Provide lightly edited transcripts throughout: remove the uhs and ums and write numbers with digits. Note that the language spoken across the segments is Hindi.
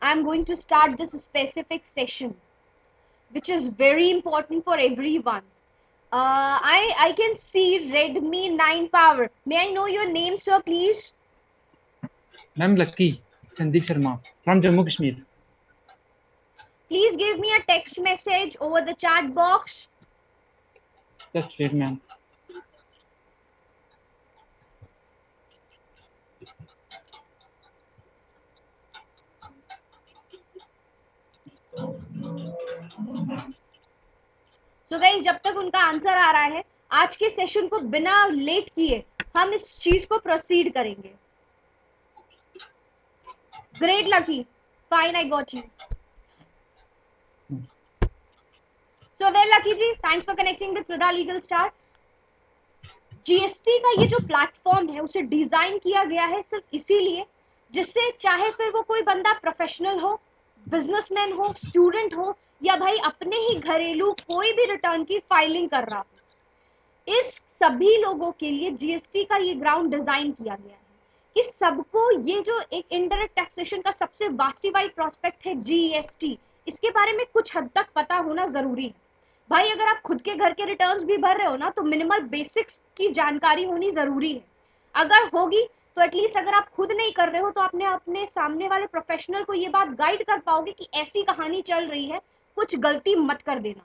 I am going to start this specific session, which is very important for everyone. I can see Redmi 9 Power. May I know your name, sir, please? Ma'am Lucky, Sandeep Sharma from Jammu Kashmir. Please give me a text message over the chat box. Just wait, ma'am. So guys, जब तक उनका आंसर आ रहा है, आज के सेशन को बिना लेट किए हम इस चीज को प्रोसीड करेंगे. Great, Lucky. Fine, I got you. So well, Lucky ji, thanks for connecting with Pradha Legal Star. GST का ये जो प्लेटफॉर्म है उसे डिजाइन किया गया है सिर्फ इसीलिए जिससे चाहे फिर वो कोई बंदा प्रोफेशनल हो, बिजनेसमैन हो, स्टूडेंट हो या भाई अपने ही घरेलू कोई भी रिटर्न की फाइलिंग कर रहा हो, इस सभी लोगों के लिए जीएसटी का ये ग्राउंड डिजाइन किया गया है कि सबको ये जो एक इनडायरेक्ट टैक्सेशन का सबसे वास्टिवाइड प्रोस्पेक्ट है जीएसटी, इसके बारे में कुछ हद तक पता होना जरूरी है. भाई अगर आप खुद के घर के रिटर्न्स भी भर रहे हो ना, तो मिनिमल बेसिक्स की जानकारी होनी जरूरी है. अगर होगी तो एटलीस्ट अगर आप खुद नहीं कर रहे हो तो आपने अपने सामने वाले प्रोफेशनल को ये बात गाइड कर पाओगे कि ऐसी कहानी चल रही है, कुछ गलती मत कर देना.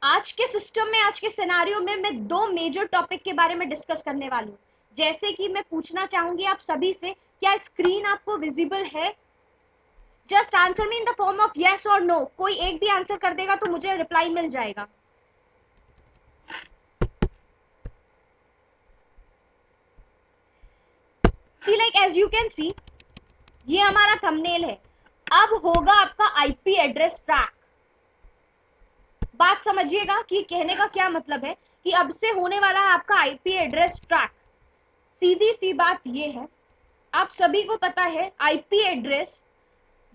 आज के सिस्टम में, आज के सिनेरियो में मैं दो मेजर टॉपिक के बारे में डिस्कस करने वाली हूँ. जैसे कि मैं पूछना चाहूंगी आप सभी से, क्या स्क्रीन आपको विजिबल है? Just answer me in the form of yes और नो. कोई एक भी आंसर कर देगा तो मुझे रिप्लाई मिल जाएगा. See like as you can see, ये हमारा थंबनेल है. अब होगा आपका आईपी एड्रेस ट्रैक. बात समझिएगा कि कहने का क्या मतलब है कि अब से होने वाला है आपका आईपी एड्रेस ट्रैक. सीधी सी बात ये है, आप सभी को पता है आईपी एड्रेस,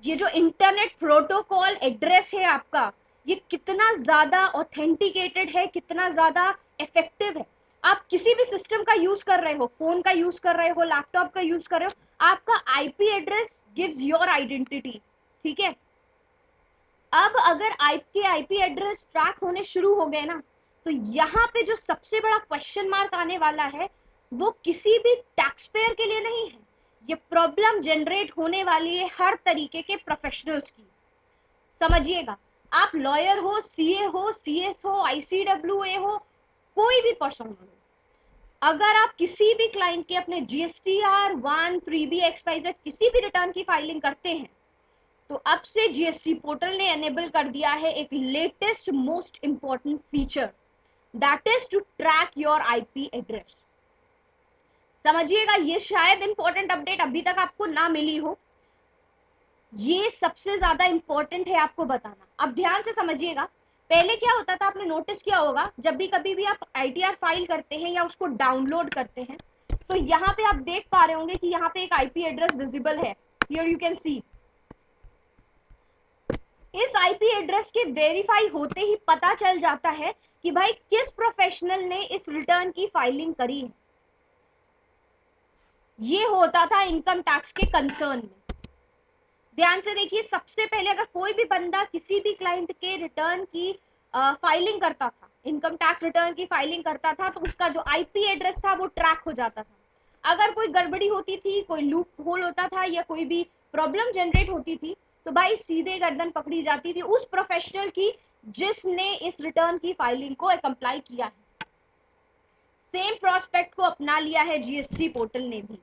ये जो इंटरनेट प्रोटोकॉल एड्रेस है आपका, ये कितना ज्यादा ऑथेंटिकेटेड है, कितना ज्यादा इफेक्टिव है. आप किसी भी सिस्टम का यूज कर रहे हो, फोन का यूज कर रहे हो, लैपटॉप का यूज कर रहे हो, आपका IP address gives your identity. ठीक है. अब अगर आपके आईपी एड्रेस ट्रैक होने शुरू हो गए ना, तो यहाँ पे जो सबसे बड़ा क्वेश्चन मार्क आने वाला है वो किसी भी टैक्स पेयर के लिए नहीं है. ये प्रॉब्लम जनरेट होने वाली है हर तरीके के प्रोफेशनल्स की. समझिएगा, आप लॉयर हो, सीए हो, सीएस हो, आईसीडब्ल्यूए हो, कोई भी पर्सन हो, अगर आप किसी भी क्लाइंट के अपने जीएसटीआर 1 3B XYZ किसी भी रिटर्न की फाइलिंग करते हैं, तो अब से जीएसटी पोर्टल ने एनेबल कर दिया है एक latest most important feature, that is to track your IP address. समझिएगा, ये शायद इंपॉर्टेंट अपडेट अभी तक आपको ना मिली हो, ये सबसे ज्यादा इंपॉर्टेंट है आपको बताना. अब ध्यान से समझिएगा, पहले क्या होता था, आपने नोटिस किया होगा, जब भी कभी भी आप आईटीआर फाइल करते हैं या उसको डाउनलोड करते हैं, तो यहाँ पे आप देख पा रहे होंगे कि यहाँ पे एक आईपी एड्रेस विजिबल है. हियर यू कैन सी. इस आईपी एड्रेस के वेरीफाई होते ही पता चल जाता है कि भाई किस प्रोफेशनल ने इस रिटर्न की फाइलिंग करी है. ये होता था इनकम टैक्स के कंसर्न में. ध्यान से देखिए, सबसे पहले अगर कोई भी बंदा किसी भी क्लाइंट के रिटर्न की फाइलिंग करता था, इनकम टैक्स रिटर्न की फाइलिंग करता था, तो उसका जो आईपी एड्रेस था वो ट्रैक हो जाता था. अगर कोई गड़बड़ी होती थी, कोई लूप होल होता था या कोई भी प्रॉब्लम जनरेट होती थी, तो भाई सीधे गर्दन पकड़ी जाती थी उस प्रोफेशनल की जिसने इस रिटर्न की फाइलिंग को कंप्लाई किया है. सेम प्रोस्पेक्ट को अपना लिया है जीएसटी पोर्टल ने भी.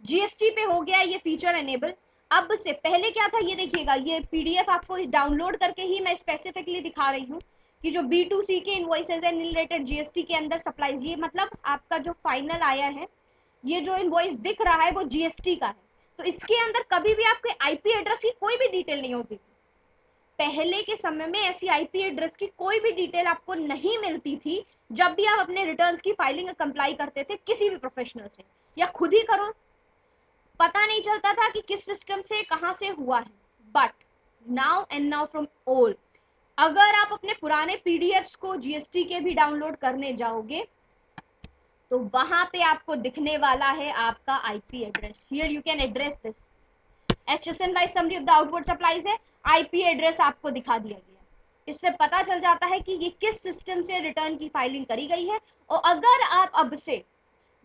जीएसटी पे हो गया ये फीचर एनेबल. अब से पहले क्या था ये देखिएगा, ये पीडीएफ आपको डाउनलोड करके ही मैं स्पेसिफिकली दिखा रही हूँ कि जो B2C के इनवॉइसेज है रिलेटेड जीएसटी के अंदर सप्लाईज, ये मतलब आपका जो फाइनल आया है, ये जो इनवॉइस दिख रहा है वो जीएसटी का है. तो इसके अंदर कभी भी आपके आईपी एड्रेस की कोई भी डिटेल नहीं होती. पहले के समय में ऐसी आईपी एड्रेस की कोई भी डिटेल आपको नहीं मिलती थी जब भी आप अपने रिटर्न्स की फाइलिंग कंप्लाई करते थे किसी भी प्रोफेशनल से, या खुद ही करो, पता नहीं चलता था कि किस सिस्टम से कहां से हुआ है. But now and now from all, अगर आप अपने पुराने पीडीएफ्स को जीएसटी के भी डाउनलोड करने जाओगे तो वहां पे आपको दिखने वाला है आपका IP address. Here you can address this. HSN wise summary of the outward supplies है, आईपी एड्रेस आपको दिखा दिया गया। इससे पता चल जाता है कि ये किस सिस्टम से रिटर्न की फाइलिंग करी गई है। और अगर आप अब से,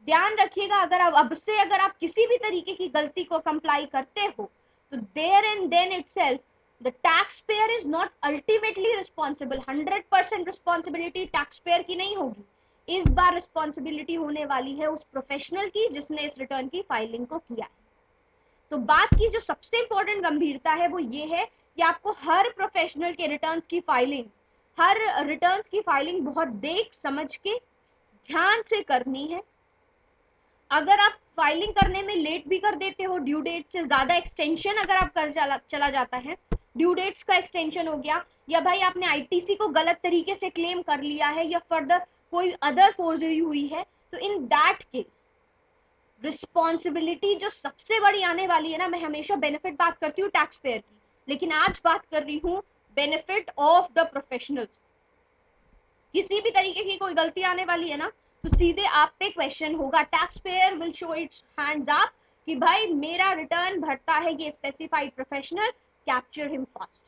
ध्यान रखिएगा, अगर आप अब से अगर आप किसी भी तरीके की गलती को कंप्लाई करते हो तो there and then itself the taxpayer is not ultimately responsible. 100% responsibility taxpayer की नहीं होगी, इस बार रिस्पॉन्सिबिलिटी होने वाली है उस प्रोफेशनल की जिसने इस रिटर्न की फाइलिंग को किया है। तो बात की जो सबसे इंपॉर्टेंट गंभीरता है वो ये है कि आपको हर प्रोफेशनल के रिटर्न्स की फाइलिंग, हर रिटर्न्स की फाइलिंग बहुत देख समझ के ध्यान से करनी है। अगर आप फाइलिंग करने में लेट भी कर देते हो, ड्यू डेट से ज्यादा एक्सटेंशन अगर आप कर चला जाता है, ड्यू डेट्स का एक्सटेंशन हो गया, या भाई आपने आईटीसी को गलत तरीके से क्लेम कर लिया है, या फर्दर कोई अदर फोर्जरी हुई है, तो इन दैट केस रिस्पॉन्सिबिलिटी जो सबसे बड़ी आने वाली है ना, मैं हमेशा बेनिफिट बात करती हूँ टैक्स पेयर की, लेकिन आज बात कर रही हूँ बेनिफिट ऑफ द प्रोफेशनल्स। किसी भी तरीके की कोई गलती आने वाली है ना, तो सीधे आप पे क्वेश्चन होगा, tax payer will show it's hands up कि भाई मेरा रिटर्न भरता है ये specified professional, capture him fast.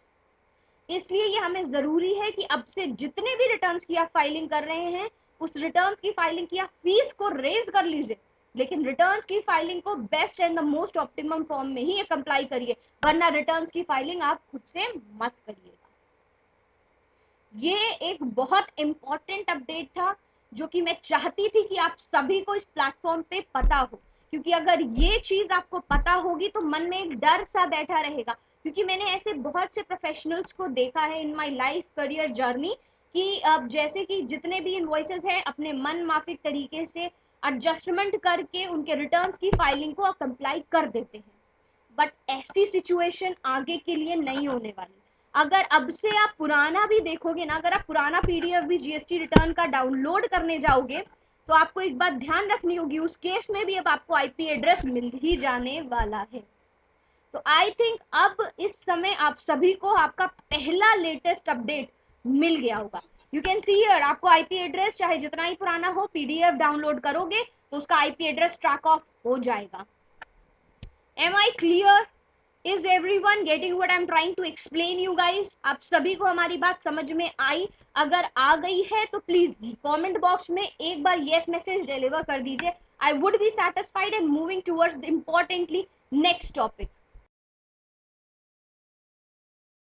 इसलिए ये हमें जरूरी है कि अब से जितने भी रिटर्न्स की आप फाइलिंग कर रहे हैं, उस रिटर्न्स की फाइलिंग की आप फीस को रेज कर लीजिए, लेकिन रिटर्न्स की फाइलिंग को best and the most optimum form में ही कंप्लाई करिए, वरना रिटर्न्स की फाइलिंग आप खुद से मत करिएगा। ये एक बहुत इंपॉर्टेंट अपडेट था जो कि मैं चाहती थी कि आप सभी को इस प्लेटफॉर्म पे पता हो, क्योंकि अगर ये चीज आपको पता होगी तो मन में एक डर सा बैठा रहेगा। क्योंकि मैंने ऐसे बहुत से प्रोफेशनल्स को देखा है in my life career journey कि अब जैसे कि जितने भी इनवॉइसेस हैं अपने मन माफिक तरीके से एडजस्टमेंट करके उनके रिटर्न्स की फाइलिंग को कंप्लाई कर देते हैं, बट ऐसी सिचुएशन आगे के लिए नहीं होने वाली। अगर अब से आप पुराना भी देखोगे ना, अगर आप पुराना पीडीएफ भी जीएसटी रिटर्न का डाउनलोड करने जाओगे तो आपको एक बात ध्यान रखनी होगी, उस केस में भी अब आपको आईपी एड्रेस मिल ही जाने वाला है। तो आई थिंक अब इस समय आप सभी को आपका पहला लेटेस्ट अपडेट मिल गया होगा। यू कैन सी हियर, आपको आईपी एड्रेस चाहे जितना ही पुराना हो, पीडीएफ डाउनलोड करोगे तो उसका आईपी एड्रेस ट्रैक ऑफ हो जाएगा। Am I clear? Is everyone getting what I'm trying to explain you guys? आप सभी को हमारी बात समझ में आई? अगर आ गई है तो प्लीज कमेंट बॉक्स में एक बार यस मैसेज डिलीवर कर दीजिए। I would be satisfied and moving towards the importantly next topic.